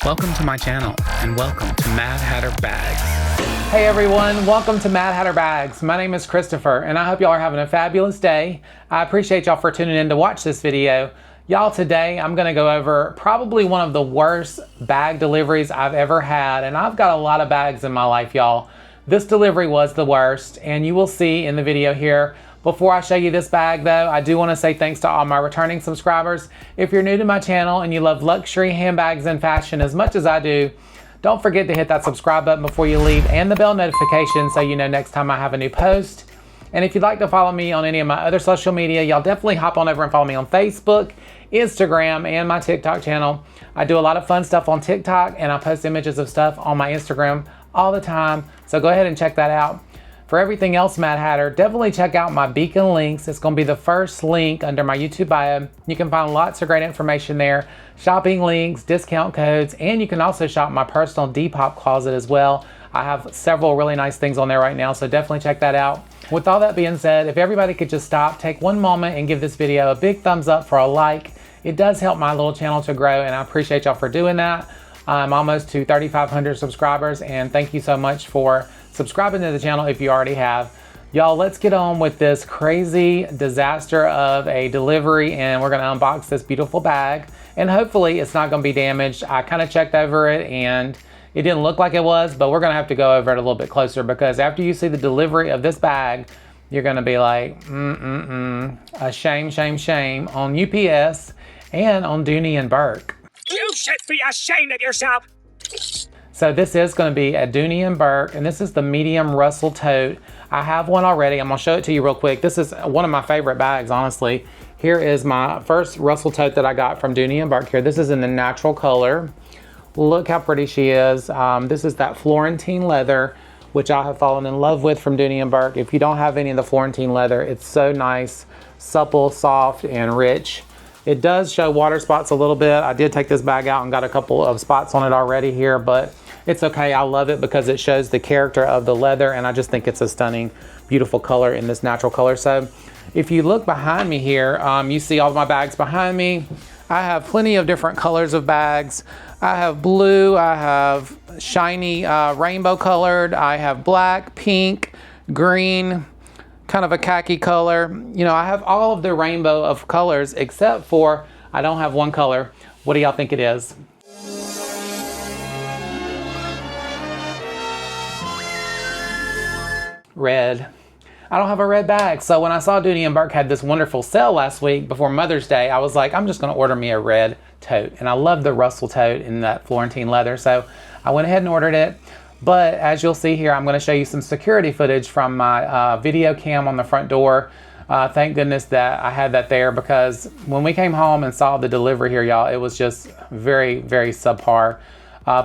Welcome to my channel and welcome to Mad Hatter Bags. Hey everyone, welcome to Mad Hatter Bags. My name is Christopher and I hope y'all are having a fabulous day. I appreciate y'all for tuning in to watch this video. Y'all, today I'm gonna go over probably one of the worst bag deliveries I've ever had, and I've got a lot of bags in my life, y'all. This delivery was the worst, and you will see in the video here. Before I show you this bag though, I do want to say thanks to all my returning subscribers. If you're new to my channel and you love luxury handbags and fashion as much as I do, don't forget to hit that subscribe button before you leave and the bell notification so you know next time I have a new post. And if you'd like to follow me on any of my other social media, y'all definitely hop on over and follow me on Facebook, Instagram, and my TikTok channel. I do a lot of fun stuff on TikTok and I post images of stuff on my Instagram all the time. So go ahead and check that out. For everything else Mad Hatter, definitely check out my beacon links. It's going to be the first link under my YouTube bio. You can find lots of great information there, shopping links, discount codes, and you can also shop my personal Depop closet as well. I have several really nice things on there right now, so definitely check that out. With all that being said, if everybody could just stop, take one moment and give this video a big thumbs up for a like. It does help my little channel to grow, and I appreciate y'all for doing that. I'm almost to 3,500 subscribers, and thank you so much for subscribing to the channel if you already have. Y'all, let's get on with this crazy disaster of a delivery, and we're gonna unbox this beautiful bag, and hopefully it's not gonna be damaged. I kind of checked over it and it didn't look like it was, but we're gonna have to go over it a little bit closer because after you see the delivery of this bag, you're gonna be like, a shame, shame, shame on UPS and on Dooney and Bourke. You should be ashamed of yourself. So this is going to be a Dooney and Bourke, and this is the medium Russell Tote. I have one already. I'm going to show it to you real quick. This is one of my favorite bags, honestly. Here is my first Russell Tote that I got from Dooney and Bourke here. This is in the natural color. Look how pretty she is. This is that Florentine leather, which I have fallen in love with from Dooney and Bourke. If you don't have any of the Florentine leather, it's so nice, supple, soft, and rich. It does show water spots a little bit. I did take this bag out and got a couple of spots on it already here, but it's okay. I love it because it shows the character of the leather, and I just think it's a stunning, beautiful color in this natural color. So if you look behind me here, you see all of my bags behind me. I have plenty of different colors of bags. I have blue, I have shiny rainbow colored, I have black, pink, green, kind of a khaki color. You know, I have all of the rainbow of colors except for I don't have one color. What do y'all think it is? Red. I don't have a red bag. So when I saw Dooney and Bourke had this wonderful sale last week before Mother's Day, I was like, I'm just gonna order me a red tote. And I love the Russell Tote in that Florentine leather. So I went ahead and ordered it. But as you'll see here, I'm gonna show you some security footage from my video cam on the front door. Thank goodness that I had that there because when we came home and saw the delivery here, y'all, it was just very, very subpar.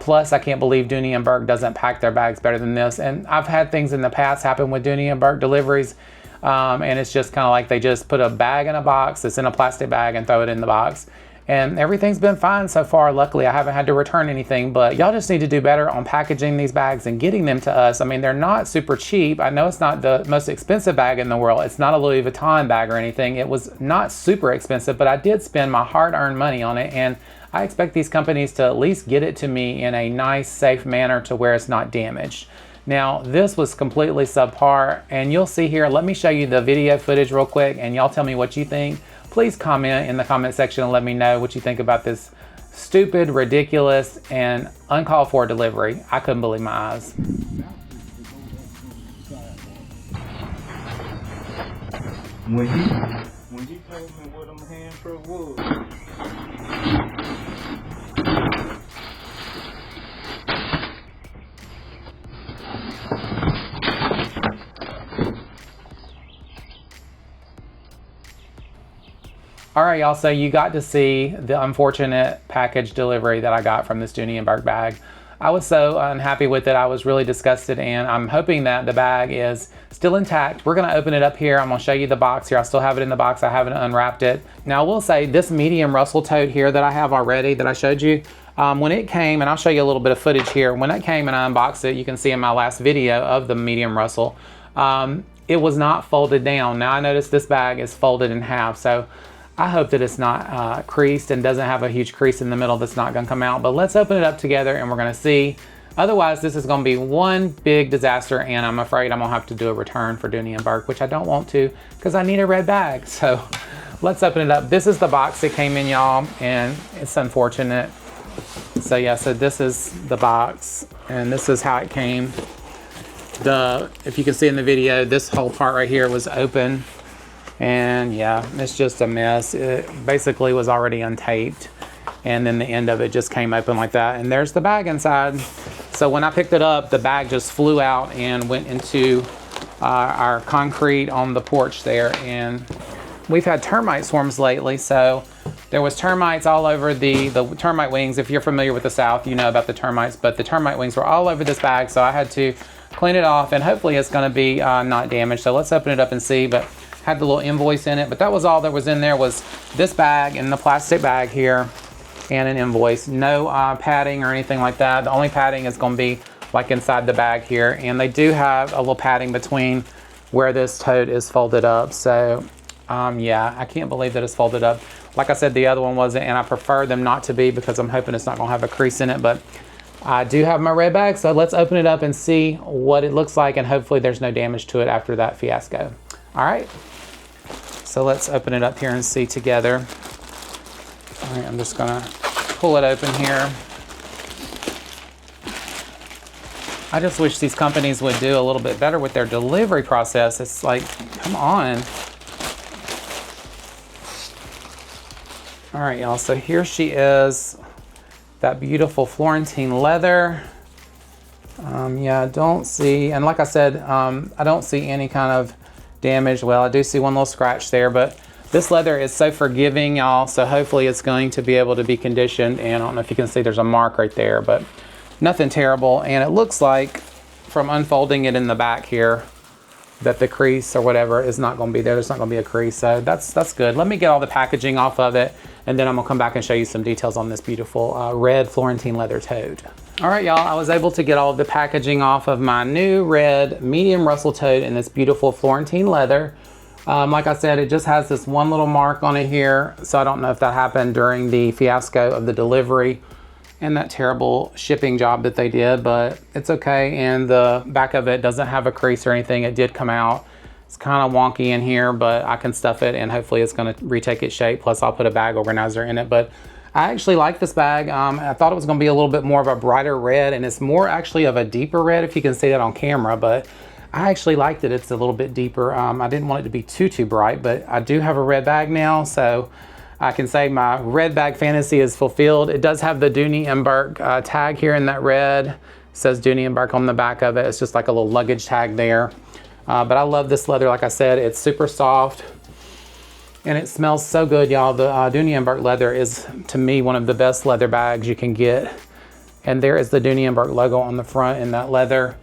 Plus, I can't believe Dooney and Bourke doesn't pack their bags better than this. And I've had things in the past happen with Dooney and Bourke deliveries, and it's just kind of like they just put a bag in a box, it's in a plastic bag, and throw it in the box. And everything's been fine so far. Luckily, I haven't had to return anything, but y'all just need to do better on packaging these bags and getting them to us. I mean, they're not super cheap. I know it's not the most expensive bag in the world. It's not a Louis Vuitton bag or anything. It was not super expensive, but I did spend my hard-earned money on it, and I expect these companies to at least get it to me in a nice, safe manner to where it's not damaged. Now, this was completely subpar, and you'll see here, let me show you the video footage real quick, and y'all tell me what you think. Please comment in the comment section and let me know what you think about this stupid, ridiculous, and uncalled for delivery. I couldn't believe my eyes. When he told me what them hand truck was, all right, y'all, so you got to see the unfortunate package delivery that I got from this Dooney and Bourke bag. I was so unhappy with it. I was really disgusted, and I'm hoping that the bag is still intact. We're gonna open it up here. I'm gonna show you the box here. I still have it in the box. I haven't unwrapped it. Now, I will say this medium Russell Tote here that I have already that I showed you, when it came, and I'll show you a little bit of footage here. When it came and I unboxed it, you can see in my last video of the medium Russell, it was not folded down. Now I noticed this bag is folded in half, so I hope that it's not creased and doesn't have a huge crease in the middle that's not gonna come out, but let's open it up together and we're gonna see. Otherwise, this is gonna be one big disaster, and I'm afraid I'm gonna have to do a return for Dooney and Bourke, which I don't want to because I need a red bag. So let's open it up. This is the box it came in, y'all, and it's unfortunate. So yeah, so this is the box, and this is how it came. If you can see in the video, this whole part right here was open, and yeah, it's just a mess. It basically was already untaped, and then the end of it just came open like that, and there's the bag inside. So when I picked it up, the bag just flew out and went into our concrete on the porch there, and we've had termite swarms lately, so there was termites all over the termite wings. If you're familiar with the South, you know about the termites, but the termite wings were all over this bag, so I had to clean it off, and hopefully it's gonna be not damaged. So let's open it up and see, but had the little invoice in it, but that was all that was in there, was this bag and the plastic bag here and an invoice. No padding or anything like that. The only padding is gonna be like inside the bag here, and they do have a little padding between where this tote is folded up. So yeah, I can't believe that it's folded up. Like I said, the other one wasn't, and I prefer them not to be because I'm hoping it's not gonna have a crease in it, but I do have my red bag, so let's open it up and see what it looks like, and hopefully there's no damage to it after that fiasco. All right, so let's open it up here and see together. All right, I'm just gonna pull it open here. I just wish these companies would do a little bit better with their delivery process. It's like, come on. All right, y'all, so here she is, that beautiful Florentine leather. Yeah, I don't see, and like I said, I don't see any kind of damage. Well, I do see one little scratch there, but this leather is so forgiving, y'all, so hopefully it's going to be able to be conditioned, and I don't know if you can see there's a mark right there, but nothing terrible. And it looks like from unfolding it in the back here that the crease or whatever is not going to be there. There's not going to be a crease, so that's good. Let me get all the packaging off of it, and then I'm gonna come back and show you some details on this beautiful red Florentine leather tote. All right, y'all, I was able to get all of the packaging off of my new red medium Russell tote in this beautiful Florentine leather. Like I said, it just has this one little mark on it here, so I don't know if that happened during the fiasco of the delivery and that terrible shipping job that they did, but it's okay. And the back of it doesn't have a crease or anything. It did come out. It's kind of wonky in here, but I can stuff it, and hopefully it's gonna retake its shape. Plus I'll put a bag organizer in it, but I actually like this bag. I thought it was gonna be a little bit more of a brighter red, and it's more actually of a deeper red, if you can see that on camera, but I actually liked it. It's a little bit deeper. I didn't want it to be too bright, but I do have a red bag now, so I can say my red bag fantasy is fulfilled. It does have the Dooney and Bourke tag here in that red. It says Dooney and Bourke on the back of it. It's just like a little luggage tag there. But I love this leather. Like I said, it's super soft and it smells so good, y'all. The Dooney and Bourke leather is, to me, one of the best leather bags you can get. And there is the Dooney and Bourke logo on the front in that leather.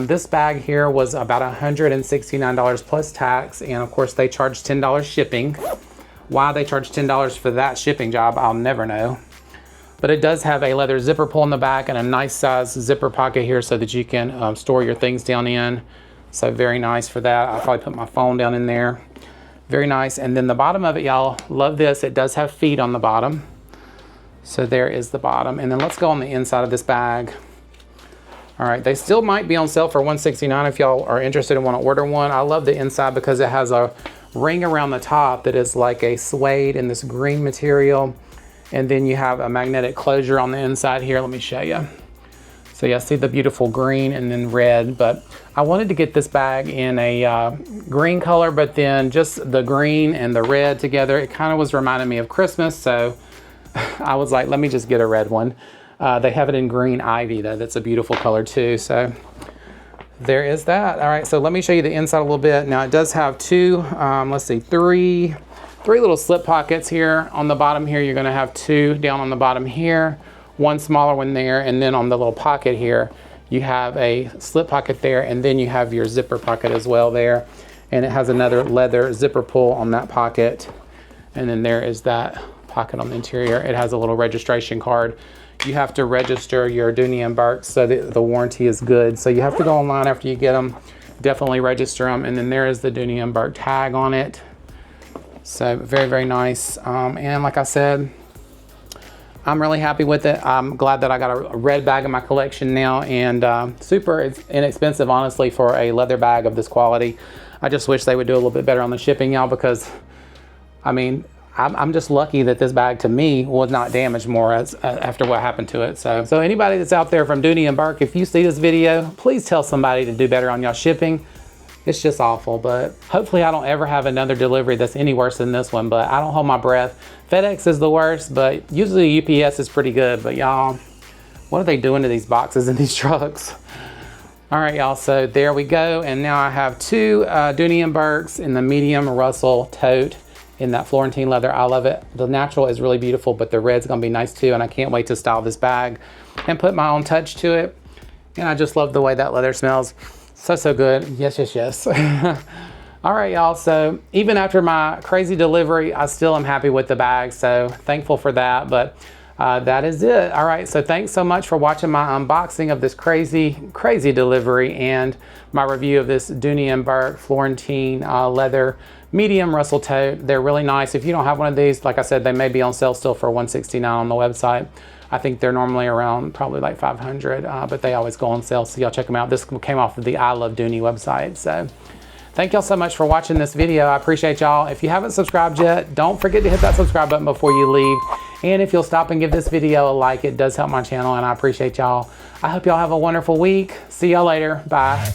This bag here was about $169 plus tax, and of course they charge $10 shipping. Why they charge $10 for that shipping job, I'll never know. But it does have a leather zipper pull in the back and a nice size zipper pocket here so that you can store your things down in. So very nice for that. I'll probably put my phone down in there. Very nice. And then the bottom of it, y'all, love this. It does have feet on the bottom. So there is the bottom. And then let's go on the inside of this bag. All right, they still might be on sale for $169 if y'all are interested and want to order one. I love the inside because it has a ring around the top that is like a suede in this green material. And then you have a magnetic closure on the inside here. Let me show you. So yeah, see the beautiful green and then red, but I wanted to get this bag in a green color, but then just the green and the red together, it kind of was reminding me of Christmas. So I was like, let me just get a red one. They have it in green ivy though. That's a beautiful color too. So there is that. All right, so let me show you the inside a little bit. Now it does have three little slip pockets here. On the bottom here, you're gonna have two down on the bottom here, one smaller one there, and then on the little pocket here, you have a slip pocket there, and then you have your zipper pocket as well there. And it has another leather zipper pull on that pocket. And then there is that pocket on the interior. It has a little registration card. You have to register your Dooney and Bourke so that the warranty is good. So you have to go online after you get them, definitely register them. And then there is the Dooney and Bourke tag on it. So very, very nice. And like I said, I'm really happy with it. I'm glad that I got a red bag in my collection now, and super inexpensive, honestly, for a leather bag of this quality. I just wish they would do a little bit better on the shipping, y'all, because I mean, I'm just lucky that this bag, to me, was not damaged more after what happened to it. So anybody that's out there from Dooney and Bourke, if you see this video, please tell somebody to do better on y'all shipping. It's just awful, but hopefully I don't ever have another delivery that's any worse than this one, but I don't hold my breath. FedEx is the worst, but usually UPS is pretty good. But y'all, what are they doing to these boxes and these trucks? All right, y'all, so there we go. And now I have two Dooney and Bourkes in the medium Russell Tote in that Florentine leather. I love it. The natural is really beautiful, but the red's gonna be nice too, and I can't wait to style this bag and put my own touch to it. And I just love the way that leather smells. So good. Yes, yes, yes. All right, y'all, so even after my crazy delivery, I still am happy with the bag, so thankful for that. But that is it. All right, so thanks so much for watching my unboxing of this crazy delivery and my review of this Dooney and Bourke Florentine leather medium Russell Tote. They're really nice. If you don't have one of these, like I said, they may be on sale still for $169 on the website. I think they're normally around probably like $500, but they always go on sale, so y'all check them out. This came off of the I Love Dooney website. So thank y'all so much for watching this video. I appreciate y'all. If you haven't subscribed yet, don't forget to hit that subscribe button before you leave. And if you'll stop and give this video a like, it does help my channel, and I appreciate y'all. I hope y'all have a wonderful week. See y'all later. Bye.